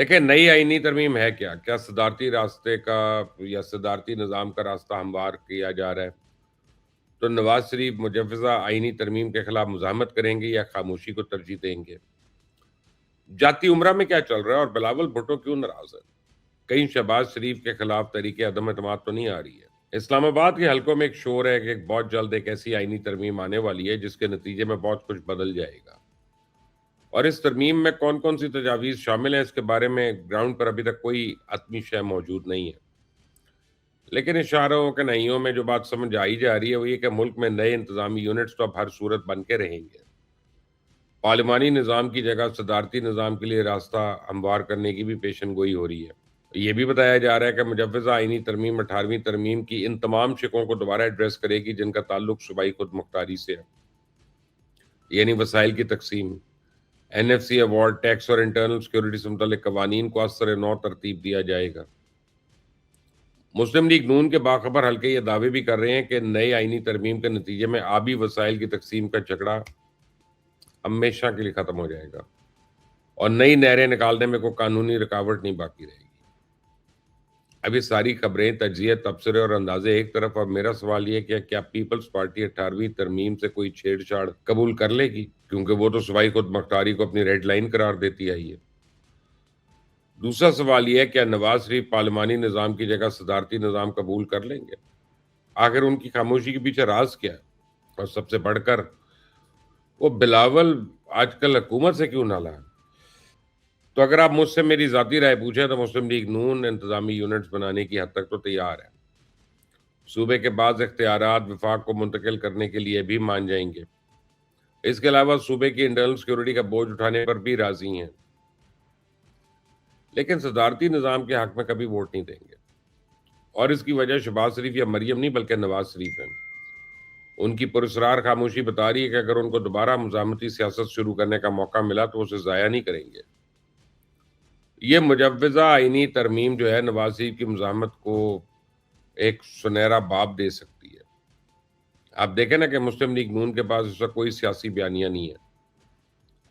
دیکھیں نئی آئینی ترمیم ہے کیا؟ کیا صدارتی راستے کا یا صدارتی نظام کا راستہ ہموار کیا جا رہا ہے؟ تو نواز شریف مجوزہ آئینی ترمیم کے خلاف مزاحمت کریں گے یا خاموشی کو ترجیح دیں گے؟ جاتی عمرہ میں کیا چل رہا ہے اور بلاول بھٹو کیوں ناراض ہے؟ کہیں شہباز شریف کے خلاف تحریک عدم اعتماد تو نہیں آ رہی ہے؟ اسلام آباد کے حلقوں میں ایک شور ہے کہ بہت جلد ایک ایسی آئینی ترمیم آنے والی ہے جس کے نتیجے میں بہت کچھ بدل جائے گا، اور اس ترمیم میں کون کون سی تجاویز شامل ہیں اس کے بارے میں گراؤنڈ پر ابھی تک کوئی حتمی شے موجود نہیں ہے، لیکن اشاروں کے نہیوں میں جو بات سمجھ آئی جا رہی ہے وہ یہ کہ ملک میں نئے انتظامی یونٹس تو اب ہر صورت بن کے رہیں گے۔ پارلیمانی نظام کی جگہ صدارتی نظام کے لیے راستہ ہموار کرنے کی بھی پیشن گوئی ہو رہی ہے۔ یہ بھی بتایا جا رہا ہے کہ مجوزہ آئینی ترمیم 18ویں ترمیم کی ان تمام شقوں کو دوبارہ ایڈریس کرے گی جن کا تعلق صوبائی خود مختاری سے ہے، یعنی وسائل کی تقسیم، N F C award, tax اور انٹرنل سیکورٹی سے متعلق قوانین کو از سر نو ترتیب دیا جائے گا۔ مسلم لیگ نون کے باخبر حلقے یہ دعوے بھی کر رہے ہیں کہ نئے آئینی ترمیم کے نتیجے میں آبی وسائل کی تقسیم کا جھگڑا ہمیشہ کے لیے ختم ہو جائے گا اور نئی نہریں نکالنے میں کوئی قانونی رکاوٹ نہیں باقی رہے گی۔ اب یہ ساری خبریں، تجزیے، تبصرے اور اندازے ایک طرف، اب میرا سوال یہ کہ کیا پیپلز پارٹی 18ویں ترمیم سے کوئی چھیڑ چھاڑ قبول کر لے گی؟ کیونکہ وہ تو صوبائی خود مختاری کو اپنی ریڈ لائن قرار دیتی آئی ہے۔ دوسرا سوال یہ ہے کیا نواز شریف پارلیمانی نظام کی جگہ صدارتی نظام قبول کر لیں گے؟ آخر ان کی خاموشی کے پیچھے راز کیا ہے؟ اور سب سے بڑھ کر وہ بلاول آج کل حکومت سے کیوں نالاں ہے؟ تو اگر آپ مجھ سے میری ذاتی رائے پوچھیں تو مسلم لیگ نون انتظامی یونٹس بنانے کی حد تک تو تیار ہے، صوبے کے بعض اختیارات وفاق کو منتقل کرنے کے لیے بھی مان جائیں گے، اس کے علاوہ صوبے کی انٹرنل سیکورٹی کا بوجھ اٹھانے پر بھی راضی ہیں، لیکن صدارتی نظام کے حق میں کبھی ووٹ نہیں دیں گے، اور اس کی وجہ شہباز شریف یا مریم نہیں بلکہ نواز شریف ہیں۔ ان کی پراسرار خاموشی بتا رہی ہے کہ اگر ان کو دوبارہ مزاحمتی سیاست شروع کرنے کا موقع ملا تو اسے ضائع نہیں کریں گے۔ یہ مجوزہ آئینی ترمیم جو ہے نواز شریف کی مزاحمت کو ایک سنہرا باب دے سکتی ہے۔ آپ دیکھیں نا کہ مسلم لیگ نون کے پاس اس وقت کوئی سیاسی بیانیہ نہیں ہے۔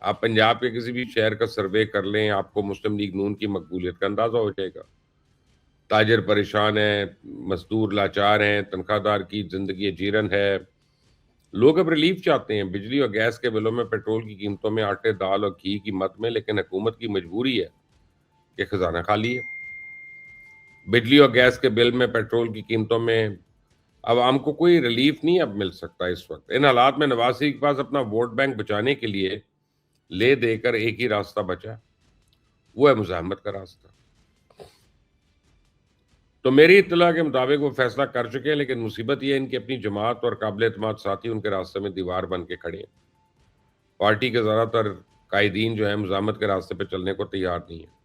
آپ پنجاب کے کسی بھی شہر کا سروے کر لیں، آپ کو مسلم لیگ نون کی مقبولیت کا اندازہ ہو جائے گا۔ تاجر پریشان ہیں، مزدور لاچار ہیں، تنخواہ دار کی زندگی جیرن ہے، لوگ اب ریلیف چاہتے ہیں بجلی اور گیس کے بلوں میں، پیٹرول کی قیمتوں میں، آٹے دال اور گھی کی مد میں، لیکن حکومت کی مجبوری ہے کہ خزانہ خالی ہے۔ بجلی اور گیس کے بل میں، پیٹرول کی قیمتوں میں عوام کو کوئی ریلیف نہیں اب مل سکتا اس وقت۔ ان حالات میں نواز شریف کے پاس اپنا ووٹ بینک بچانے کے لیے لے دے کر ایک ہی راستہ بچا، وہ ہے مزاحمت کا راستہ۔ تو میری اطلاع کے مطابق وہ فیصلہ کر چکے ہیں، لیکن مصیبت یہ ہے ان کی اپنی جماعت اور قابل اعتماد ساتھی ان کے راستے میں دیوار بن کے کھڑے ہیں۔ پارٹی کے زیادہ تر قائدین جو ہیں مزاحمت کے راستے پہ چلنے کو تیار نہیں ہیں،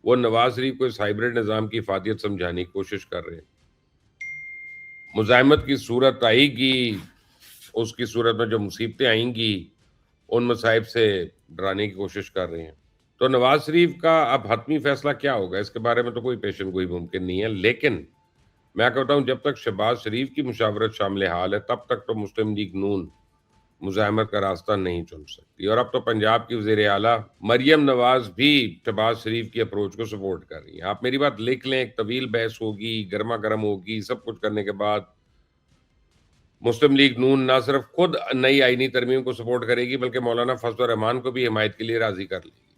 وہ نواز شریف کو اس ہائیبرڈ نظام کی افادیت سمجھانے کی کوشش کر رہے ہیں۔ مزاحمت کی صورت آئے گی، اس کی صورت میں جو مصیبتیں آئیں گی ان مصائب سے ڈرانے کی کوشش کر رہے ہیں۔ تو نواز شریف کا اب حتمی فیصلہ کیا ہوگا اس کے بارے میں تو کوئی پیشن گوئی ممکن نہیں ہے، لیکن میں کہتا ہوں جب تک شہباز شریف کی مشاورت شامل حال ہے تب تک تو مسلم لیگ نون مزاحمت کا راستہ نہیں چن سکتی، اور اب تو پنجاب کی وزیر اعلیٰ مریم نواز بھی شہباز شریف کی اپروچ کو سپورٹ کر رہی ہیں۔ آپ میری بات لکھ لیں، ایک طویل بحث ہوگی، گرما گرم ہوگی، سب کچھ کرنے کے بعد مسلم لیگ نون نہ صرف خود نئی آئینی ترمیم کو سپورٹ کرے گی بلکہ مولانا فضل الرحمان کو بھی حمایت کے لیے راضی کر لے گی۔